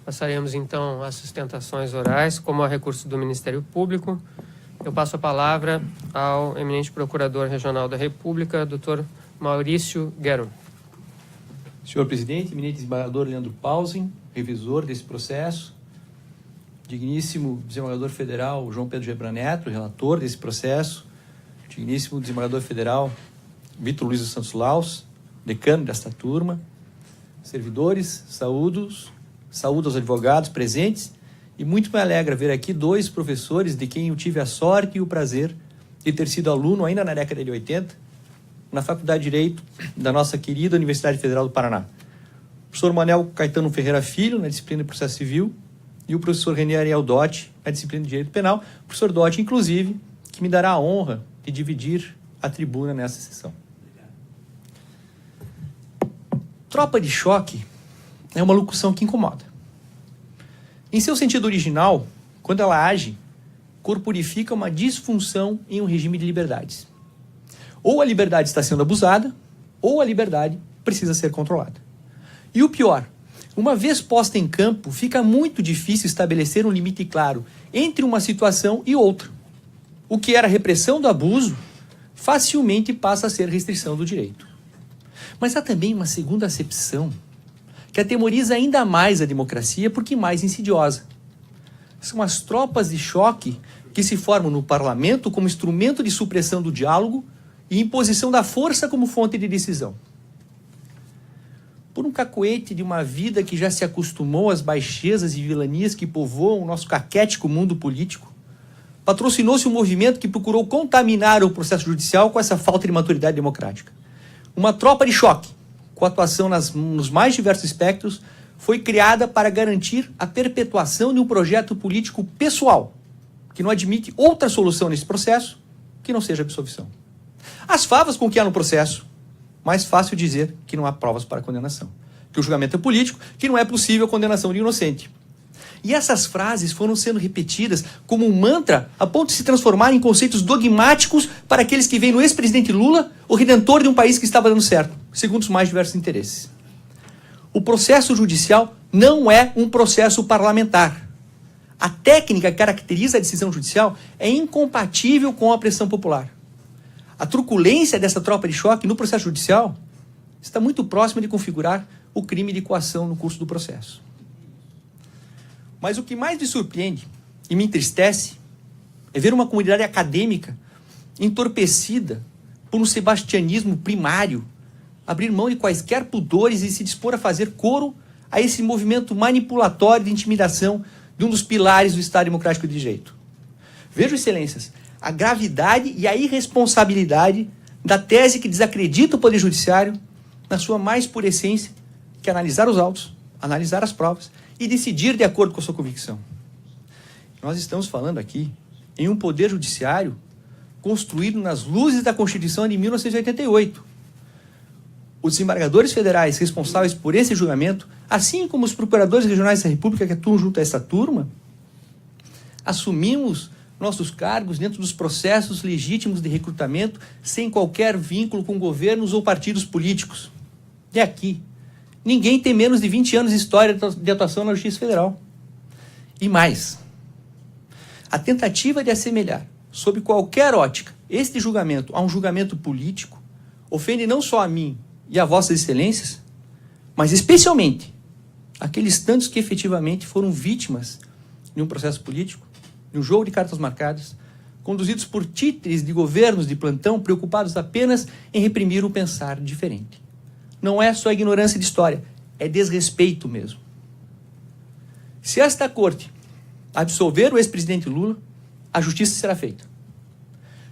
Passaremos, então, às sustentações orais, como a recurso do Ministério Público. Eu passo a palavra ao eminente Procurador Regional da República, Dr. Maurício Guerra. Senhor Presidente, eminente desembargador Leandro Pausen, revisor desse processo, digníssimo desembargador federal João Pedro Gebran Neto, relator desse processo, digníssimo desembargador federal Vitor Luiz dos Santos Laus, decano desta turma, servidores, saúdo aos advogados presentes, e muito me alegra ver aqui dois professores de quem eu tive a sorte e o prazer de ter sido aluno ainda na década de 80, na Faculdade de Direito da nossa querida Universidade Federal do Paraná. O professor Manuel Caetano Ferreira Filho, na disciplina de Processo Civil, e o professor René Ariel Dotti, na disciplina de Direito Penal. O professor Dotti, inclusive, que me dará a honra de dividir a tribuna nessa sessão. Tropa de choque é uma locução que incomoda. Em seu sentido original, quando ela age, corporifica uma disfunção em um regime de liberdades. Ou a liberdade está sendo abusada, ou a liberdade precisa ser controlada. E o pior, uma vez posta em campo, fica muito difícil estabelecer um limite claro entre uma situação e outra. O que era repressão do abuso, facilmente passa a ser restrição do direito. Mas há também uma segunda acepção, que atemoriza ainda mais a democracia, porque mais insidiosa. São as tropas de choque que se formam no parlamento como instrumento de supressão do diálogo e imposição da força como fonte de decisão. Por um cacoete de uma vida que já se acostumou às baixezas e vilanias que povoam o nosso caquético mundo político, patrocinou-se um movimento que procurou contaminar o processo judicial com essa falta de maturidade democrática. Uma tropa de choque, com atuação nos mais diversos espectros, foi criada para garantir a perpetuação de um projeto político pessoal, que não admite outra solução nesse processo que não seja absolvição. As favas com que há no processo, mais fácil dizer que não há provas para condenação, que o julgamento é político, que não é possível a condenação de inocente. E essas frases foram sendo repetidas como um mantra a ponto de se transformar em conceitos dogmáticos para aqueles que veem no ex-presidente Lula o redentor de um país que estava dando certo, segundo os mais diversos interesses. O processo judicial não é um processo parlamentar. A técnica que caracteriza a decisão judicial é incompatível com a pressão popular. A truculência dessa tropa de choque no processo judicial está muito próxima de configurar o crime de coação no curso do processo. Mas o que mais me surpreende e me entristece é ver uma comunidade acadêmica entorpecida por um sebastianismo primário, abrir mão de quaisquer pudores e se dispor a fazer coro a esse movimento manipulatório de intimidação de um dos pilares do Estado Democrático de Direito. Vejam, excelências, a gravidade e a irresponsabilidade da tese que desacredita o Poder Judiciário na sua mais pura essência, que é analisar os autos, analisar as provas e decidir de acordo com a sua convicção. Nós estamos falando aqui em um Poder Judiciário construído nas luzes da Constituição de 1988. Os desembargadores federais responsáveis por esse julgamento, assim como os procuradores regionais da República que atuam junto a essa turma, assumimos nossos cargos dentro dos processos legítimos de recrutamento sem qualquer vínculo com governos ou partidos políticos. E aqui, ninguém tem menos de 20 anos de história de atuação na Justiça Federal. E mais, a tentativa de assemelhar, sob qualquer ótica, este julgamento a um julgamento político ofende não só a mim e a vossas excelências, mas especialmente aqueles tantos que efetivamente foram vítimas de um processo político, de um jogo de cartas marcadas, conduzidos por títeres de governos de plantão preocupados apenas em reprimir o pensar diferente. Não é só ignorância de história, é desrespeito mesmo. Se esta corte absolver o ex-presidente Lula, a justiça será feita.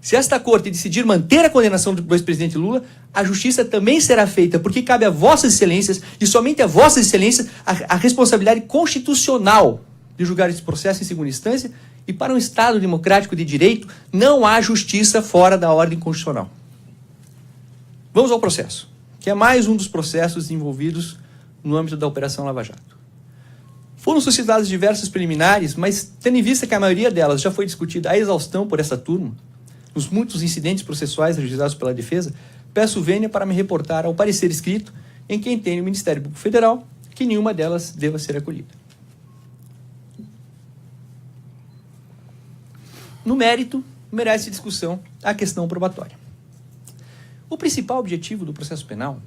Se esta corte decidir manter a condenação do ex-presidente Lula, a justiça também será feita, porque cabe a vossas excelências, e somente a vossas excelências, a responsabilidade constitucional de julgar esse processo em segunda instância, e para um Estado democrático de direito, não há justiça fora da ordem constitucional. Vamos ao processo, que é mais um dos processos envolvidos no âmbito da Operação Lava Jato. Foram suscitadas diversas preliminares, mas tendo em vista que a maioria delas já foi discutida à exaustão por essa turma, nos muitos incidentes processuais registrados pela defesa, peço vênia para me reportar ao parecer escrito em que entende o Ministério Público Federal que nenhuma delas deva ser acolhida. No mérito, merece discussão a questão probatória. O principal objetivo do processo penal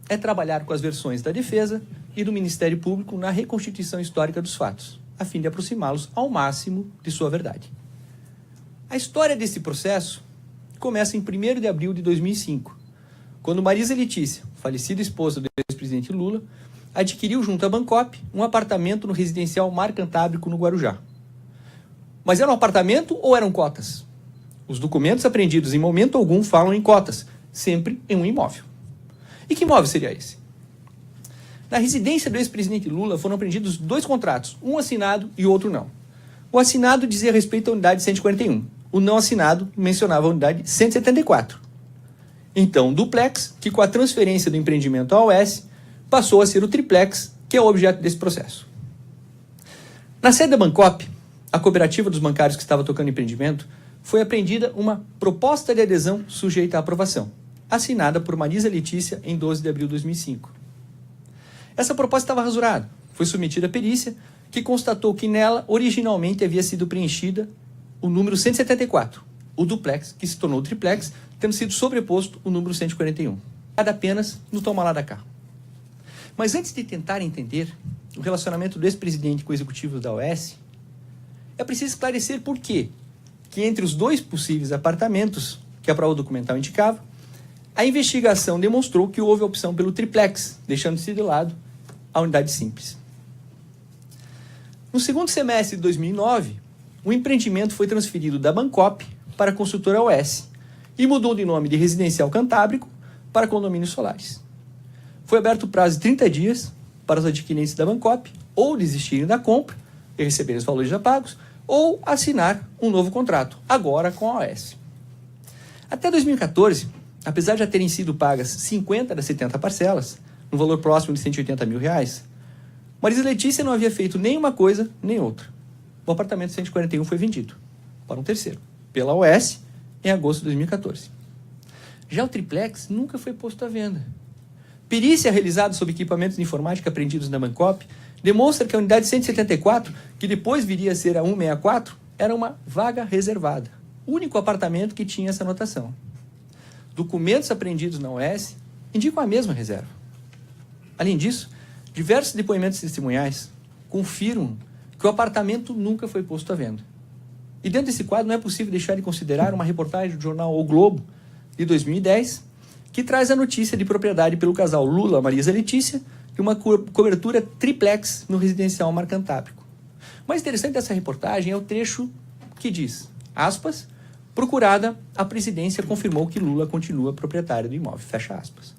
é trabalhar com as versões da defesa e do Ministério Público na reconstituição histórica dos fatos, a fim de aproximá-los ao máximo de sua verdade. A história desse processo começa em 1º de abril de 2005, quando Marisa Letícia, falecida esposa do ex-presidente Lula, adquiriu junto à Bancop um apartamento no residencial Mar Cantábrico, no Guarujá. Mas era um apartamento ou eram cotas? Os documentos apreendidos em momento algum falam em cotas, sempre em um imóvel. E que imóvel seria esse? Na residência do ex-presidente Lula foram apreendidos 2 contratos, um assinado e outro não. O assinado dizia respeito à unidade 141, o não assinado mencionava a unidade 174. Então, o duplex, que com a transferência do empreendimento à OS, passou a ser o triplex, que é o objeto desse processo. Na sede da Bancop, a cooperativa dos bancários que estava tocando empreendimento, foi apreendida uma proposta de adesão sujeita à aprovação, assinada por Marisa Letícia em 12 de abril de 2005. Essa proposta estava rasurada, foi submetida à perícia, que constatou que nela originalmente havia sido preenchida o número 174, o duplex, que se tornou o triplex, tendo sido sobreposto o número 141. Nada apenas no toma lá da cá. Mas antes de tentar entender o relacionamento do ex-presidente com o executivo da OS, é preciso esclarecer por quê que entre os 2 possíveis apartamentos que a prova documental indicava, a investigação demonstrou que houve a opção pelo triplex, deixando-se de lado a unidade simples. No segundo semestre de 2009, o empreendimento foi transferido da Bancop para a construtora OS e mudou de nome de Residencial Cantábrico para Condomínios Solares. Foi aberto o prazo de 30 dias para os adquirentes da Bancop ou desistirem da compra e receberem os valores já pagos, ou assinar um novo contrato, agora com a OS. Até 2014, apesar de já terem sido pagas 50 das 70 parcelas, no valor próximo de R$180 mil, Marisa Letícia não havia feito nem uma coisa, nem outra. O apartamento 141 foi vendido para um terceiro, pela OS, em agosto de 2014. Já o triplex nunca foi posto à venda. Perícia realizada sobre equipamentos de informática apreendidos na Bancop demonstra que a unidade 174, que depois viria a ser a 164, era uma vaga reservada. O único apartamento que tinha essa anotação. Documentos apreendidos na OS indicam a mesma reserva. Além disso, diversos depoimentos testemunhais confirmam que o apartamento nunca foi posto à venda. E dentro desse quadro não é possível deixar de considerar uma reportagem do jornal O Globo, de 2010, que traz a notícia de propriedade pelo casal Lula-Marisa Letícia de uma cobertura triplex no residencial Mar Cantábrico. O mais interessante dessa reportagem é o trecho que diz, aspas, procurada, a presidência confirmou que Lula continua proprietário do imóvel, fecha aspas.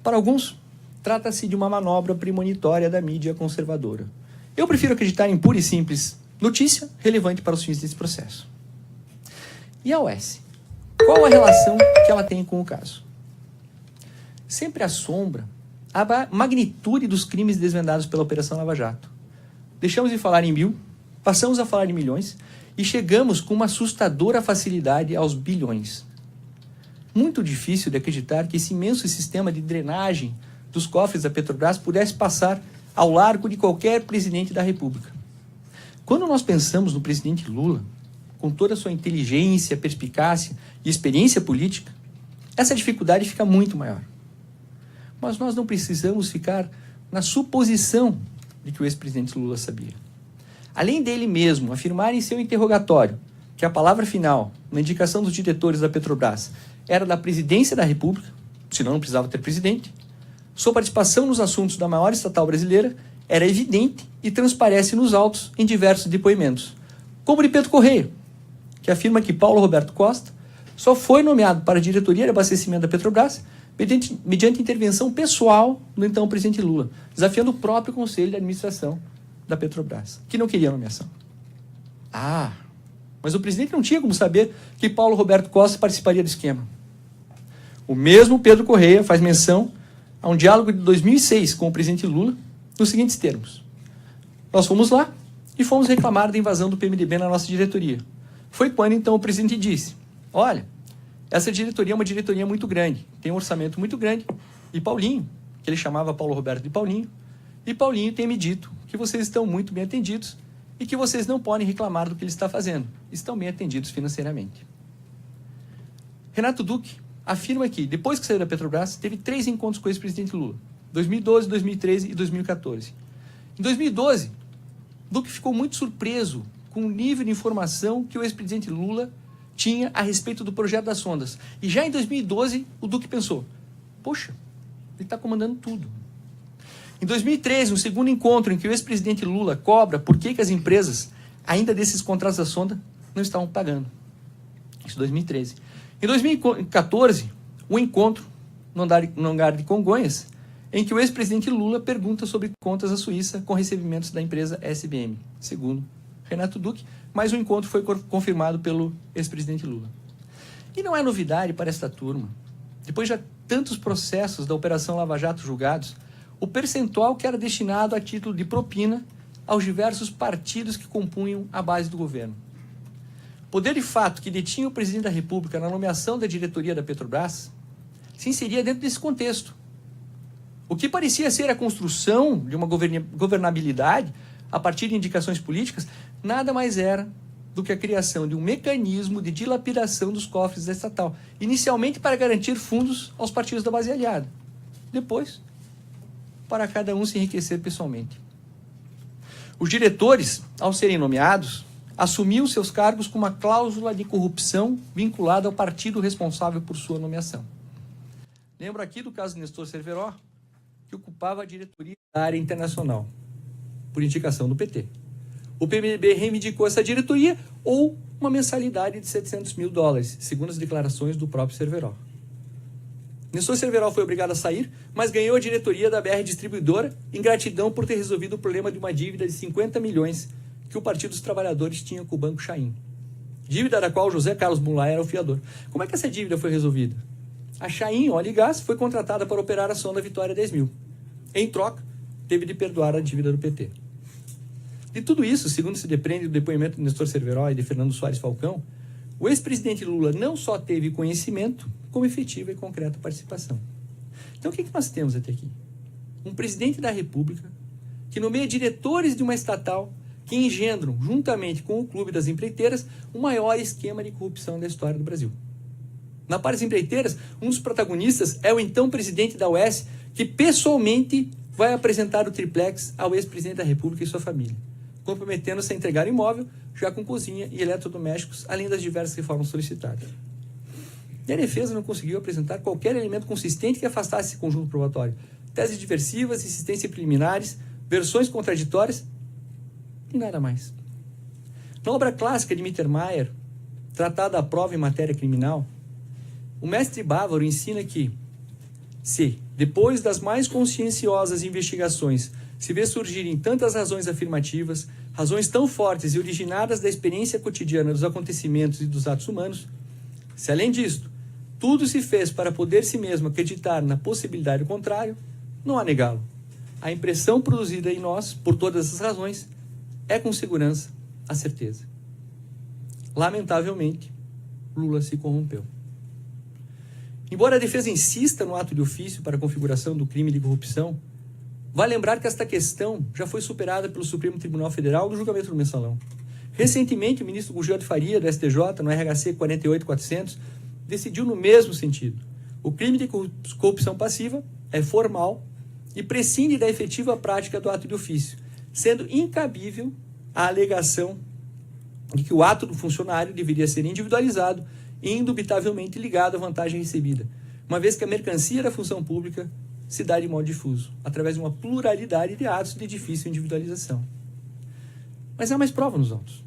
Para alguns, trata-se de uma manobra premonitória da mídia conservadora. Eu prefiro acreditar em pura e simples notícia relevante para os fins desse processo. E a OS? Qual a relação que ela tem com o caso? Sempre assombra a magnitude dos crimes desvendados pela Operação Lava Jato. Deixamos de falar em 1.000, passamos a falar em milhões e chegamos com uma assustadora facilidade aos bilhões. Muito difícil de acreditar que esse imenso sistema de drenagem dos cofres da Petrobras pudesse passar ao largo de qualquer presidente da República. Quando nós pensamos no presidente Lula, com toda a sua inteligência, perspicácia e experiência política, essa dificuldade fica muito maior. Mas nós não precisamos ficar na suposição de que o ex-presidente Lula sabia. Além dele mesmo afirmar em seu interrogatório que a palavra final, na indicação dos diretores da Petrobras, era da presidência da República, senão não precisava ter presidente, sua participação nos assuntos da maior estatal brasileira era evidente e transparece nos autos em diversos depoimentos, como o de Pedro Correia, que afirma que Paulo Roberto Costa só foi nomeado para a diretoria de abastecimento da Petrobras mediante intervenção pessoal do então presidente Lula, desafiando o próprio Conselho de Administração da Petrobras, que não queria a nomeação. Mas o presidente não tinha como saber que Paulo Roberto Costa participaria do esquema. O mesmo Pedro Correia faz menção a um diálogo de 2006 com o presidente Lula nos seguintes termos. Nós fomos lá e fomos reclamar da invasão do PMDB na nossa diretoria. Foi quando então o presidente disse, olha, essa diretoria é uma diretoria muito grande, tem um orçamento muito grande, e Paulinho, que ele chamava Paulo Roberto de Paulinho, e Paulinho tem me dito que vocês estão muito bem atendidos e que vocês não podem reclamar do que ele está fazendo. Estão bem atendidos financeiramente. Renato Duque afirma que, depois que saiu da Petrobras, teve 3 encontros com o ex-presidente Lula. 2012, 2013 e 2014. Em 2012, Duque ficou muito surpreso com o nível de informação que o ex-presidente Lula tinha a respeito do projeto das sondas. E já em 2012, o Duque pensou, poxa, ele está comandando tudo. Em 2013, um segundo encontro em que o ex-presidente Lula cobra por que as empresas, ainda desses contratos da sonda, não estavam pagando. Isso em 2013. Em 2014, um encontro no hangar de Congonhas, em que o ex-presidente Lula pergunta sobre contas da Suíça com recebimentos da empresa SBM, segundo Renato Duque, mas o encontro foi confirmado pelo ex-presidente Lula. E não é novidade para esta turma. Depois de tantos processos da Operação Lava Jato julgados, o percentual que era destinado a título de propina aos diversos partidos que compunham a base do governo. Poder de fato que detinha o presidente da República na nomeação da diretoria da Petrobras se inseria dentro desse contexto. O que parecia ser a construção de uma governabilidade a partir de indicações políticas, nada mais era do que a criação de um mecanismo de dilapidação dos cofres da estatal, inicialmente para garantir fundos aos partidos da base aliada, depois para cada um se enriquecer pessoalmente. Os diretores, ao serem nomeados, assumiam seus cargos com uma cláusula de corrupção vinculada ao partido responsável por sua nomeação. Lembro aqui do caso de Nestor Cerveró, que ocupava a diretoria da área internacional, por indicação do PT. O PMDB reivindicou essa diretoria ou uma mensalidade de $700 mil, segundo as declarações do próprio Cerveró. Nestor Cerveró foi obrigado a sair, mas ganhou a diretoria da BR Distribuidora em gratidão por ter resolvido o problema de uma dívida de 50 milhões que o Partido dos Trabalhadores tinha com o Banco Chaim. Dívida da qual José Carlos Mulay era o fiador. Como é que essa dívida foi resolvida? A Chaim Óleo e Gás foi contratada para operar a sonda Vitória 10.000. Em troca, teve de perdoar a dívida do PT. De tudo isso, segundo se depreende do depoimento de Nestor Cerveró e de Fernando Soares Falcão, o ex-presidente Lula não só teve conhecimento, como efetiva e concreta participação. Então, o que nós temos até aqui? Um presidente da República que nomeia diretores de uma estatal que engendram, juntamente com o Clube das Empreiteiras, o maior esquema de corrupção da história do Brasil. Na parte das empreiteiras, um dos protagonistas é o então presidente da UES, que pessoalmente vai apresentar o triplex ao ex-presidente da República e sua família, comprometendo-se a entregar o imóvel, já com cozinha e eletrodomésticos, além das diversas reformas solicitadas. E a defesa não conseguiu apresentar qualquer elemento consistente que afastasse esse conjunto probatório. Teses diversivas, insistências preliminares, versões contraditórias e nada mais. Na obra clássica de Mittermeier, Tratada à Prova em Matéria Criminal, o mestre bávaro ensina que, se, depois das mais conscienciosas investigações, se vê surgirem tantas razões afirmativas, razões tão fortes e originadas da experiência cotidiana dos acontecimentos e dos atos humanos, se além disto, tudo se fez para poder si mesmo acreditar na possibilidade do contrário, não há negá-lo. A impressão produzida em nós, por todas essas razões, é com segurança a certeza. Lamentavelmente, Lula se corrompeu. Embora a defesa insista no ato de ofício para a configuração do crime de corrupção, vale lembrar que esta questão já foi superada pelo Supremo Tribunal Federal no julgamento do mensalão. Recentemente, o ministro Gugel de Faria, do STJ, no RHC 48400, decidiu no mesmo sentido. O crime de corrupção passiva é formal e prescinde da efetiva prática do ato de ofício, sendo incabível a alegação de que o ato do funcionário deveria ser individualizado e indubitavelmente ligado à vantagem recebida, uma vez que a mercancia da função pública se dá de modo difuso, através de uma pluralidade de atos de difícil individualização. Mas há mais prova nos autos.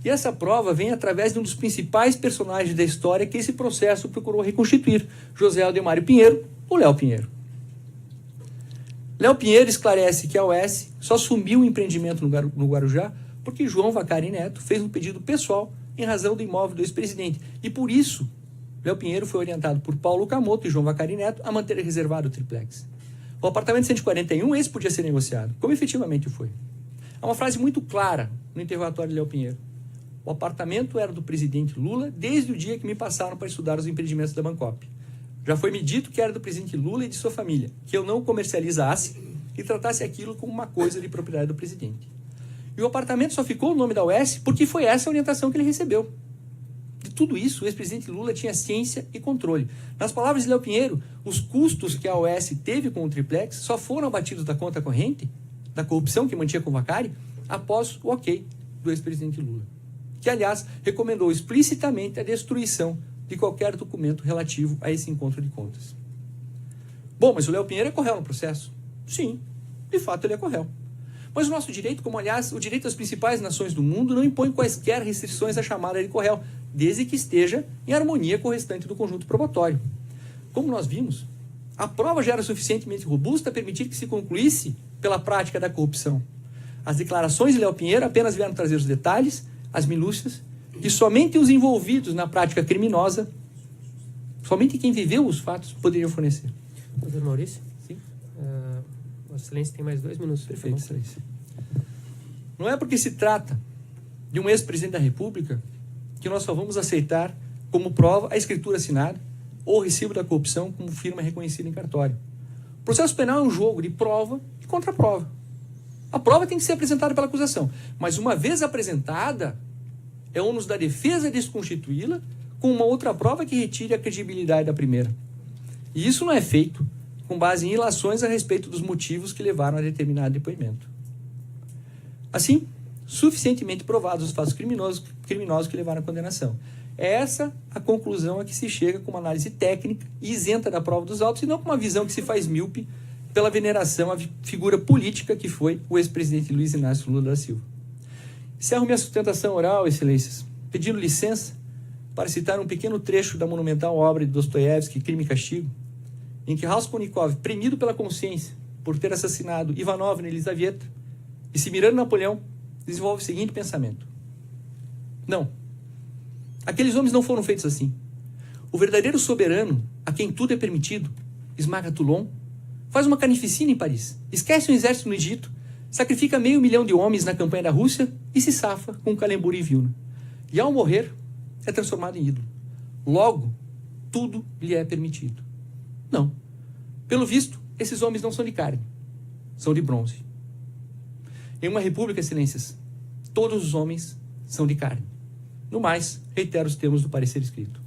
E essa prova vem através de um dos principais personagens da história que esse processo procurou reconstituir, José Aldemário Pinheiro, ou Léo Pinheiro. Léo Pinheiro esclarece que a UES só assumiu o empreendimento no Guarujá porque João Vacari Neto fez um pedido pessoal em razão do imóvel do ex-presidente. E por isso, Léo Pinheiro foi orientado por Paulo Camoto e João Vacari Neto a manter reservado o triplex. O apartamento 141, esse podia ser negociado, como efetivamente foi. Há uma frase muito clara no interrogatório de Léo Pinheiro. O apartamento era do presidente Lula desde o dia que me passaram para estudar os empreendimentos da Bancop. Já foi me dito que era do presidente Lula e de sua família, que eu não comercializasse e tratasse aquilo como uma coisa de propriedade do presidente. E o apartamento só ficou o nome da UES porque foi essa a orientação que ele recebeu. De tudo isso, o ex-presidente Lula tinha ciência e controle. Nas palavras de Léo Pinheiro, os custos que a OAS teve com o triplex só foram abatidos da conta corrente, da corrupção que mantinha com o Vacari, após o ok do ex-presidente Lula, que, aliás, recomendou explicitamente a destruição de qualquer documento relativo a esse encontro de contas. Bom, mas o Léo Pinheiro é corréu no processo? Sim, de fato ele é corréu. Mas o nosso direito, como aliás o direito das principais nações do mundo, não impõe quaisquer restrições à chamada de corréu, desde que esteja em harmonia com o restante do conjunto probatório. Como nós vimos, a prova já era suficientemente robusta a permitir que se concluísse pela prática da corrupção. As declarações de Léo Pinheiro apenas vieram trazer os detalhes, as minúcias, que somente os envolvidos na prática criminosa, somente quem viveu os fatos, poderiam fornecer. Doutor Maurício? Sim. Vossa Excelência tem mais 2 minutos. Perfeito, Excelência. Não é porque se trata de um ex-presidente da República que nós só vamos aceitar como prova a escritura assinada ou o recibo da corrupção como firma reconhecida em cartório. O processo penal é um jogo de prova e contraprova. A prova tem que ser apresentada pela acusação, mas uma vez apresentada, é ônus da defesa desconstituí-la com uma outra prova que retire a credibilidade da primeira. E isso não é feito com base em ilações a respeito dos motivos que levaram a determinado depoimento. Assim, suficientemente provados os fatos criminosos que levaram à condenação. É essa a conclusão a que se chega com uma análise técnica e isenta da prova dos autos, e não com uma visão que se faz míope pela veneração à figura política que foi o ex-presidente Luiz Inácio Lula da Silva. Encerro minha sustentação oral, Excelências, pedindo licença para citar um pequeno trecho da monumental obra de Dostoiévski, Crime e Castigo, em que Raskolnikov, premido pela consciência por ter assassinado Ivanovna Elizaveta e se mirando Napoleão, desenvolve o seguinte pensamento: não, aqueles homens não foram feitos assim. O verdadeiro soberano, a quem tudo é permitido, esmaga Toulon, faz uma carnificina em Paris, esquece um exército no Egito, sacrifica 500 mil de homens na campanha da Rússia e se safa com Calembour em Vilna. E ao morrer, é transformado em ídolo. Logo, tudo lhe é permitido. Não. Pelo visto, esses homens não são de carne, são de bronze. Em uma república, Excelências, todos os homens são de carne. No mais, reitero os termos do parecer escrito.